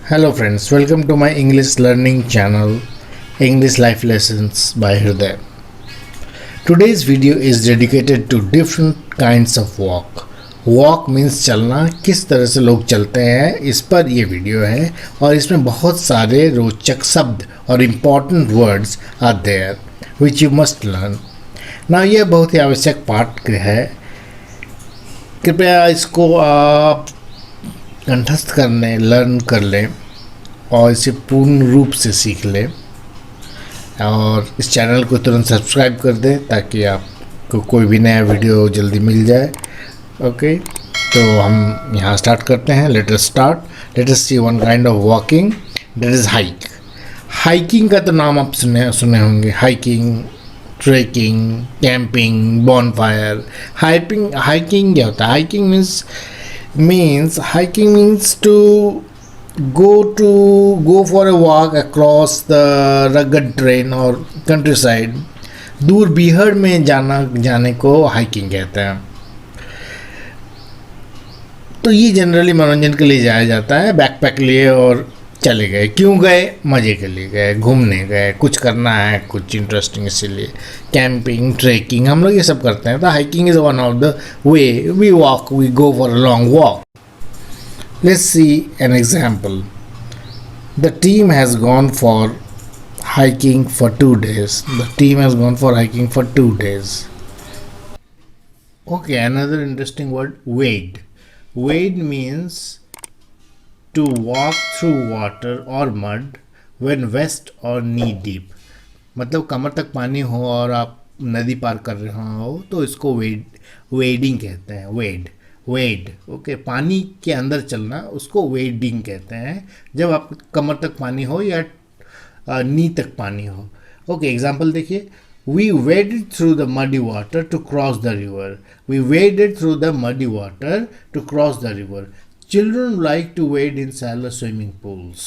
Hello friends, welcome to my English learning channel, English Life Lessons by Hriday. Today's video is dedicated to different kinds of walk. Walk means चलना, किस तरह से लोग चलते हैं, इस पर ये वीडियो है और इसमें बहुत सारे रोचक शब्द और important words are there which you must learn. Now यह बहुत ही आवश्यक पाठ है, कृपया इसको आप कंठस्थ करने लर्न कर लें और इसे पूर्ण रूप से सीख लें और इस चैनल को तुरंत सब्सक्राइब कर दें ताकि आपको कोई भी नया वीडियो जल्दी मिल जाए. ओके, तो हम यहाँ स्टार्ट करते हैं. Let us start. Let us see one kind of walking, that is hike. Hiking का तो नाम आप सुने होंगे. Hiking, trekking, camping, bonfire. Hiking क्या होता है? Hiking means to go for a walk across the rugged terrain or countryside. दूर बीहड़ में जाने को हाइकिंग कहते हैं. तो ये जनरली मनोरंजन के लिए जाया जाता है. बैकपैक लिए और चले गए. क्यों गए? मज़े के लिए गए, घूमने गए, कुछ करना है, कुछ इंटरेस्टिंग, इसीलिए. कैंपिंग, ट्रेकिंग हम लोग ये सब करते हैं. तो hiking is one of the way we walk, we go for a long walk. Let's see an example. The team has gone for hiking for 2 days. The team has gone for hiking for 2 days. Okay, another interesting word, wade. Wade means to walk through water or mud when waist or knee deep. मतलब कमर तक पानी हो और आप नदी पार कर रहे हो तो इसको वेडिंग कहते हैं. वेड. ओके, पानी के अंदर चलना उसको वेडिंग कहते हैं जब आप कमर तक पानी हो या नी तक पानी हो. ओके, एग्जांपल देखिए. We waded through the muddy water to cross the river. We waded through the muddy water to cross the river. Children like to wade in shallow swimming pools.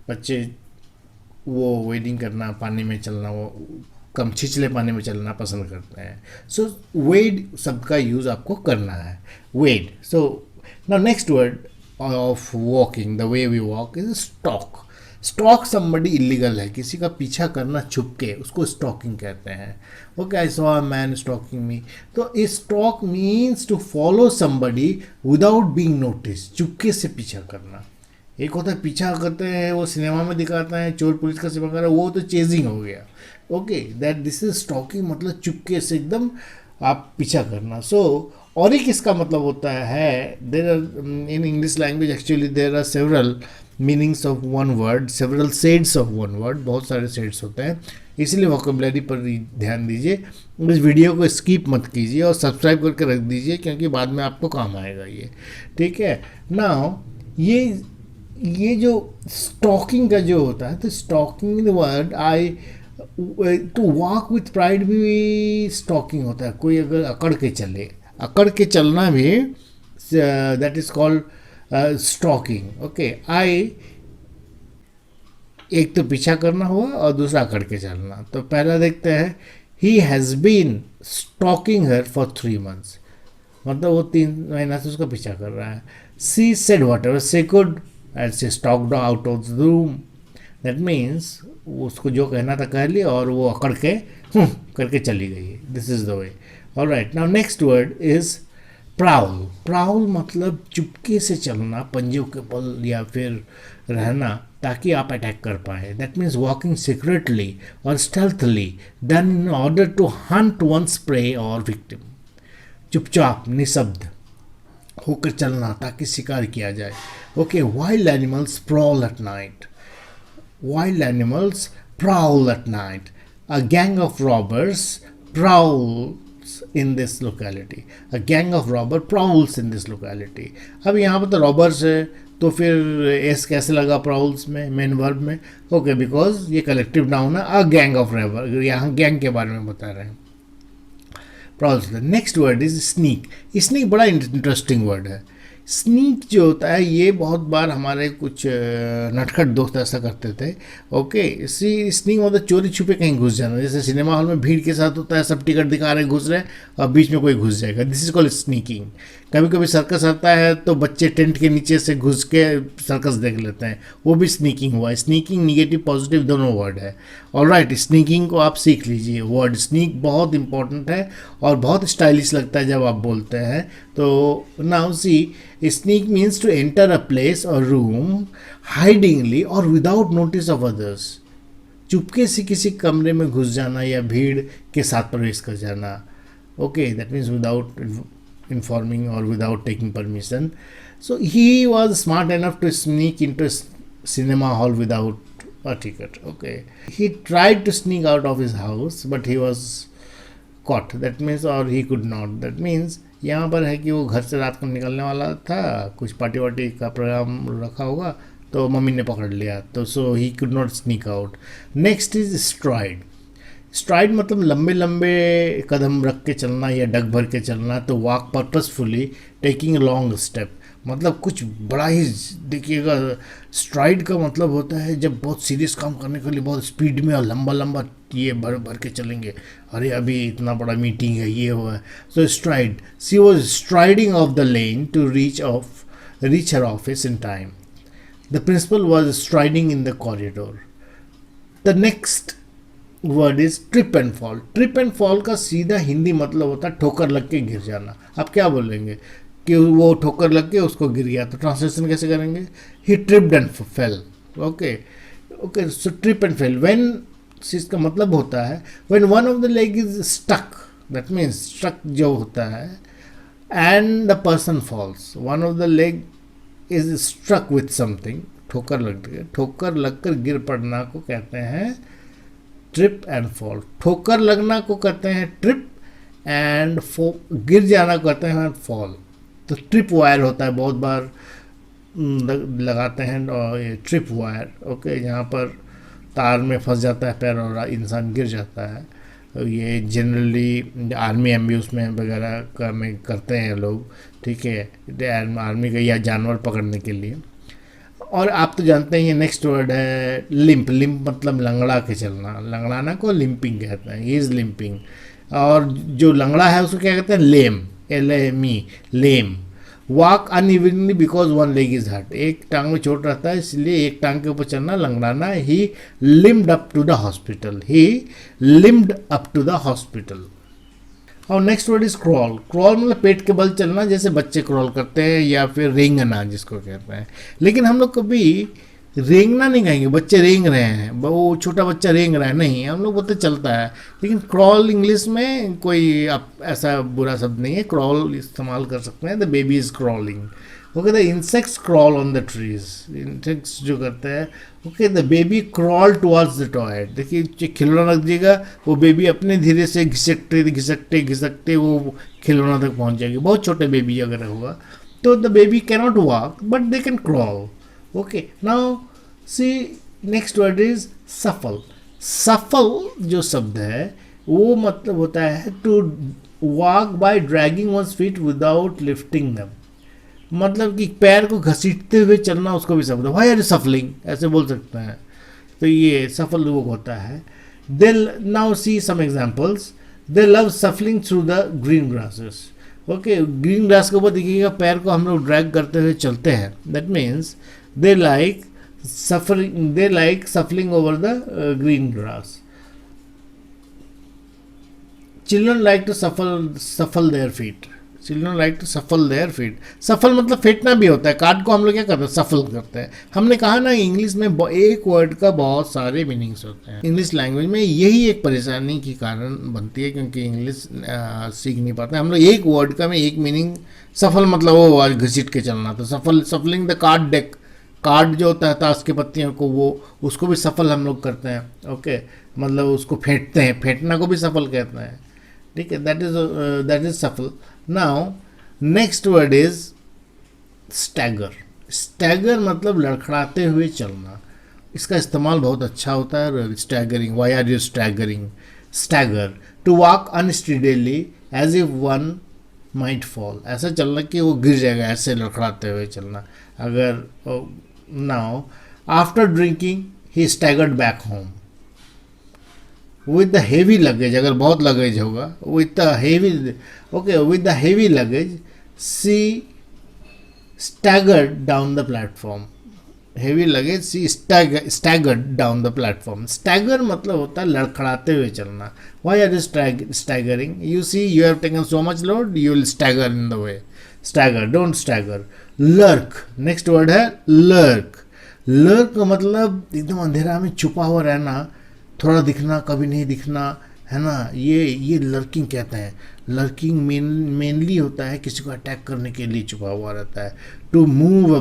बच्चे वो वेडिंग करना, पानी में चलना, वो कम छिछले पानी में चलना पसंद करते हैं. सो वेड शब्द का यूज़ आपको करना है. Wade. So now next word of walking, the way we walk, is stalk. Stalk somebody illegal है, किसी का पीछा करना छुप के, उसको स्टॉकिंग कहते हैं. Okay, I saw a man stalking me. तो stalk means to follow somebody without being notice. चुपके से पीछा करना. एक होता है पीछा करते हैं, वो सिनेमा में दिखाता है चोर पुलिस का सिनेमा कर रहा है, वो तो चेजिंग हो गया. Okay, that this is stalking, मतलब चुपके से एकदम आप पीछा करना. सो और एक इसका मतलब होता है, there are in English language actually there are several meanings of one word, several shades of one word. बहुत सारे शेड्स होते हैं, इसलिए वोकेबुलरी पर ध्यान दीजिए. इस वीडियो को स्किप मत कीजिए और सब्सक्राइब करके रख दीजिए क्योंकि बाद में आपको काम आएगा ये. ठीक है. नाउ ये जो स्टॉकिंग का जो होता है, तो stalking word to walk with pride भी स्टॉकिंग होता है. कोई अगर अकड़ के चलना भी, that is called stalking. Okay, एक तो पीछा करना हुआ और दूसरा अकड़ के चलना. तो पहला देखते हैं. He has been stalking her for 3 months. मतलब वो 3 महीना से उसका पीछा कर रहा है. She said whatever she could and she stalked out of the room. That means उसको जो कहना था कह लिया और वो अकड़ के करके चली गई. This is the way. Alright, now next word is prowl. Prowl मतलब चुपके से चलना, पंजों के बल या फिर रहना ताकि आप अटैक कर पाए. दैट मीन्स वॉकिंग सीक्रेटली और stealthily then in order to hunt once prey और विक्टिम. चुपचाप निशब्द होकर चलना ताकि शिकार किया जाए. Okay, wild animals prowl at night. Wild animals prowl at night. A gang of robbers prowls in this locality. A gang of robber prowls in this locality. अब यहाँ पर तो रॉबर्स है तो फिर एस कैसे लगा प्राउल्स में, मेन वर्ब में? ओके, बिकॉज ये कलेक्टिव नाउन है. अ गैंग ऑफ रॉबर, यहाँ गैंग के बारे में बता रहे हैं. Prowls. Next word is sneak. Sneak बड़ा इंटरेस्टिंग वर्ड है. स्नीक जो होता है ये बहुत बार हमारे कुछ नटखट दोस्त ऐसा करते थे. ओके, स्नीक मतलब चोरी छुपे कहीं घुस जाना. जैसे सिनेमा हॉल में भीड़ के साथ होता है, सब टिकट दिखा रहे घुस रहे हैं और बीच में कोई घुस जाएगा. This is called sneaking. कभी कभी सर्कस आता है तो बच्चे टेंट के नीचे से घुस के सर्कस देख लेते हैं, वो भी स्नीकिंग हुआ। स्नीकिंग निगेटिव पॉजिटिव दोनों वर्ड है। ऑलराइट, स्नीकिंग को आप सीख लीजिए। वर्ड स्नीक बहुत इंपॉर्टेंट है और बहुत स्टाइलिश लगता है जब आप बोलते हैं। तो now see, sneak means to enter a place और रूम हाइडिंगली और विदाउट नोटिस ऑफ अदर्स। चुपके से किसी कमरे में घुस जाना या भीड़ के साथ प्रवेश कर जाना। Okay, that means without informing or without taking permission. So he was smart enough to sneak into a cinema hall without a ticket. Okay, he tried to sneak out of his house but he was caught. That means, or he could not. That means यहाँ पर है कि वो घर से रात को निकलने वाला था, कुछ पार्टी वार्टी का प्रोग्राम रखा होगा तो मम्मी ने पकड़ लिया, तो so he could not sneak out. Next is stride. Stride मतलब लंबे लंबे कदम रख के चलना या डग भर के चलना। तो walk purposefully taking long step, मतलब कुछ बड़ा ही, देखिएगा स्ट्राइड का मतलब होता है जब बहुत सीरियस काम करने के लिए बहुत स्पीड में और लंबा लंबा ये भर भर के चलेंगे, अरे अभी इतना बड़ा मीटिंग है, ये हुआ है। So stride, she was striding of the lane to reach her office in time. The principal was striding in the corridor. The next word is trip and fall. Trip and fall का सीधा हिंदी मतलब होता है ठोकर लग के गिर जाना। आप क्या बोलेंगे कि वो ठोकर लग के उसको गिर गया, तो ट्रांसलेशन कैसे करेंगे? He tripped and fell. Okay okay, so trip and fell, when इसका मतलब होता है when one of the leg is stuck, that means stuck जो होता है, and the person falls. One of the leg is struck with something, ठोकर लगकर गिर पड़ना को कहते हैं ट्रिप एंड फॉल। ठोकर लगना को कहते हैं ट्रिप एंड गिर जाना को कहते हैं फॉल। तो ट्रिप वायर होता है, बहुत बार लगाते हैं और ये ट्रिप वायर, ओके, यहाँ पर तार में फंस जाता है पैर और इंसान गिर जाता है। तो ये जनरली आर्मी एम्ब्यूज में वगैरह का में करते हैं लोग, ठीक है, आर्मी का या जानवर पकड़ने के लिए। और आप तो जानते हैं ये नेक्स्ट वर्ड है लिम्प। लिम्प मतलब लंगड़ा के चलना, लंगड़ाना को लिम्पिंग कहते हैं। He is limping. और जो लंगड़ा है उसको क्या कहते हैं? Lame, LAME, lame. Walk unevenly because one leg is hurt, एक टांग में चोट रहता है इसलिए एक टांग के ऊपर चलना, लंगड़ाना। He limped up to the hospital, he limped up to the hospital. और next word is crawl. Crawl मतलब पेट के बल चलना, जैसे बच्चे क्रॉल करते हैं या फिर रेंगना जिसको कहते हैं। लेकिन हम लोग कभी रेंगना नहीं कहेंगे, बच्चे रेंग रहे हैं, वो छोटा बच्चा रेंग रहा है, नहीं, हम लोग बोलते चलता है। लेकिन क्रॉल इंग्लिश में कोई ऐसा बुरा शब्द नहीं है, क्रॉल इस्तेमाल कर सकते हैं। The baby is crawling. Okay, the insects crawl on the trees. Insects जो करते हैं, okay, the baby crawl towards the toilet. देखिए खिलौना रख दिएगा, वो बेबी अपने धीरे से घिसकते वो खिलौना तक पहुंच जाएगी। बहुत छोटे बेबी अगर होगा तो the baby can not walk but they can crawl. Okay, now see next word is shuffle. Shuffle जो शब्द है वो मतलब होता है to walk by dragging one's feet without lifting them. मतलब कि पैर को घसीटते हुए चलना, उसको भी शब्द व्हाई आर यू सफलिंग ऐसे बोल सकते हैं। तो ये सफल लोग होता है। They now see some examples. They love shuffling through the green grasses. Okay, green grass के ऊपर देखिएगा पैर को हम लोग ड्रैग करते हुए चलते हैं। That means they like shuffling over the green grass. Children like to shuffle their feet. Children like to shuffle their feet. Shuffle मतलब फेंटना भी होता है। कार्ड को हम लोग क्या करते हैं? सफल करते हैं। हमने कहा ना इंग्लिश में एक वर्ड का बहुत सारे मीनिंग्स होते हैं। इंग्लिश लैंग्वेज में यही एक परेशानी की कारण बनती है क्योंकि इंग्लिश सीख नहीं पाते हम लोग। एक वर्ड का में एक मीनिंग, सफल मतलब वो घसीट के चलना, तो सफलिंग द कार्ड डेक। कार्ड जो होता है ताश के पत्तियों को, वो उसको भी सफल हम लोग करते हैं। ओके, मतलब उसको फेंटते हैं, फेंटना को भी सफल कहते हैं, ठीक है, that is shuffle. Now next word is stagger. Stagger मतलब लड़खड़ाते हुए चलना। इसका इस्तेमाल बहुत अच्छा होता है। Staggering, why are you staggering? Stagger, to walk unsteadily as if one might fall. ऐसा चलना कि वो गिर जाएगा, ऐसे लड़खड़ाते हुए चलना। अगर now after drinking he staggered back home with the heavy luggage. अगर बहुत लगेज होगा, with the heavy, okay, with the heavy luggage see staggered down the platform. Heavy luggage see staggered down the platform. Stagger मतलब होता है लड़खड़ाते हुए चलना. Why are you staggering? You see you have taken so much load, you will stagger in the way. Stagger, don't stagger. Lurk, next word है lurk. Lurk का मतलब एकदम अंधेरा में छुपा हुआ रहना, थोड़ा दिखना कभी नहीं दिखना, है ना. ये लर्किंग कहते हैं. लर्किंग मेनली होता है किसी को अटैक करने के लिए छुपा हुआ रहता है. To move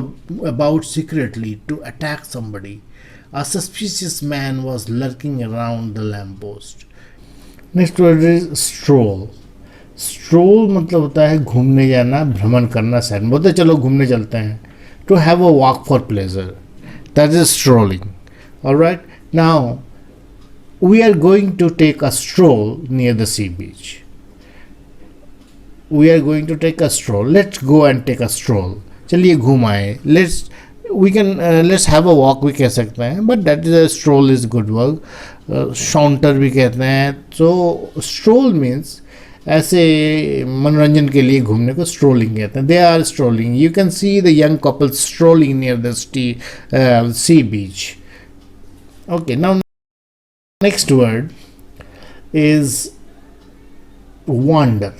about secretly to attack somebody. A suspicious man was lurking around the lamp post. Next word is stroll. Stroll मतलब होता है घूमने जाना, भ्रमण करना. सैर बोलते चलो घूमने चलते हैं. To have a walk for pleasure, that is strolling. Alright, now we are going to take a stroll near the sea beach. We are going to take a stroll. Let's go and take a stroll. चलिए घूम आए. Let's have a walk भी कह सकते हैं, but that is a stroll is good work. Saunter भी कहते हैं. So stroll means ऐसे मनोरंजन के लिए घूमने को strolling कहते हैं. They are strolling. You can see the young couple strolling near the sea beach. Okay, now next word is wander.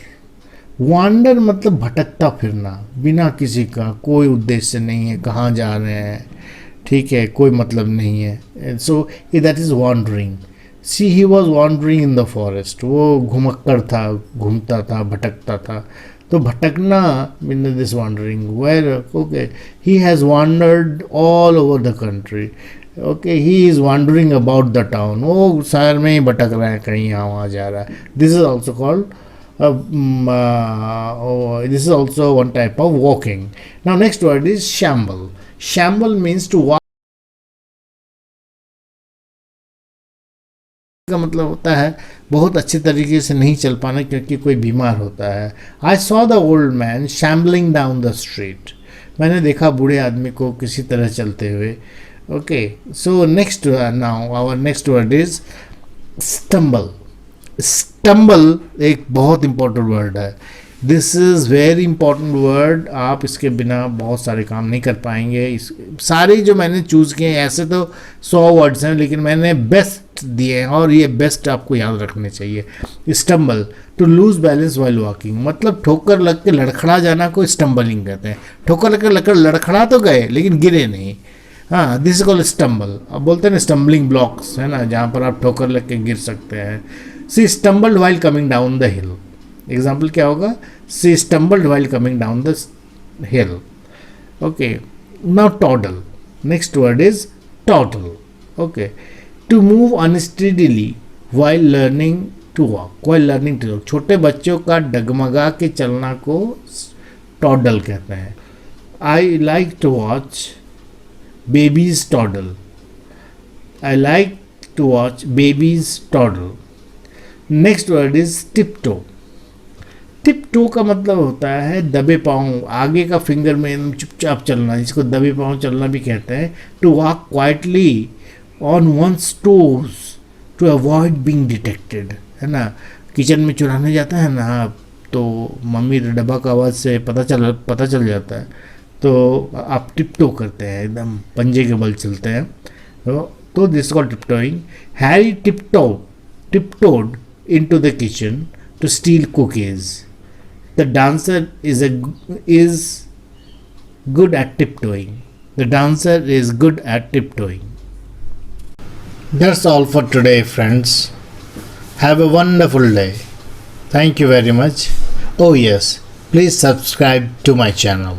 wander मतलब भटकता फिरना बिना किसी का कोई उद्देश्य नहीं है, कहाँ जा रहे हैं, ठीक है, कोई मतलब नहीं है. So that is wandering. See he was wandering in the forest. वो घुमक्कड़ था, घूमता था, भटकता था. तो भटकना mean this wandering. Where okay, he has wandered all over the country. Okay, he is wandering about the town. वो शहर में ही भटक रहा है, कहीं यहाँ वहाँ जा रहा है. This is also called this is also one type of walking. Now next word is shamble. Shamble means to walk. का मतलब होता है बहुत अच्छे तरीके से नहीं चल पाना क्योंकि कोई बीमार होता है. I saw the old man shambling down the street. मैंने देखा बूढ़े आदमी को किसी तरह चलते हुए. Okay, so next now our next word is stumble. Stumble एक बहुत इंपॉर्टेंट वर्ड है. This is very important word. आप इसके बिना बहुत सारे काम नहीं कर पाएंगे. सारे जो मैंने चूज़ किए हैं, ऐसे तो 100 वर्ड्स हैं, लेकिन मैंने बेस्ट दिए हैं और ये बेस्ट आपको याद रखने चाहिए. Stumble, to lose balance while walking, मतलब ठोकर लग के लड़खड़ा जाना को स्टम्बलिंग कहते हैं. ठोकर लग के लड़खड़ा तो गए लेकिन गिरे नहीं. हाँ, दिस इज कॉल्ड स्टम्बल. अब बोलते हैं ना स्टम्बलिंग ब्लॉक्स, है ना, जहाँ पर आप ठोकर लग के गिर सकते हैं. She stumbled while coming down the hill. Example क्या होगा? She stumbled while coming down the hill. Okay. Now toddle. Next word is toddle. Okay. To move unsteadily while learning to walk. While learning to walk. छोटे बच्चों का डगमगा के चलना को toddle कहते हैं. I like to watch babies toddle. I like to watch babies toddle. Next word is tiptoe. Tiptoe का मतलब होता है दबे पाँव, आगे का फिंगर में चुपचाप चलना, जिसको दबे पाँव चलना भी कहते हैं. To walk quietly on one's toes to avoid being detected, है ना. किचन में चुराने जाता है ना, तो मम्मी डब्बा का आवाज़ से पता चल जाता है, तो आप टिपटो करते हैं, एकदम पंजे के बल चलते हैं. तो this called tiptoeing. Harry tiptoed into the kitchen to steal cookies. The dancer is good at tiptoeing. The dancer is good at tiptoeing. That's all for today, friends. Have a wonderful day. Thank you very much. Oh yes, please subscribe to my channel.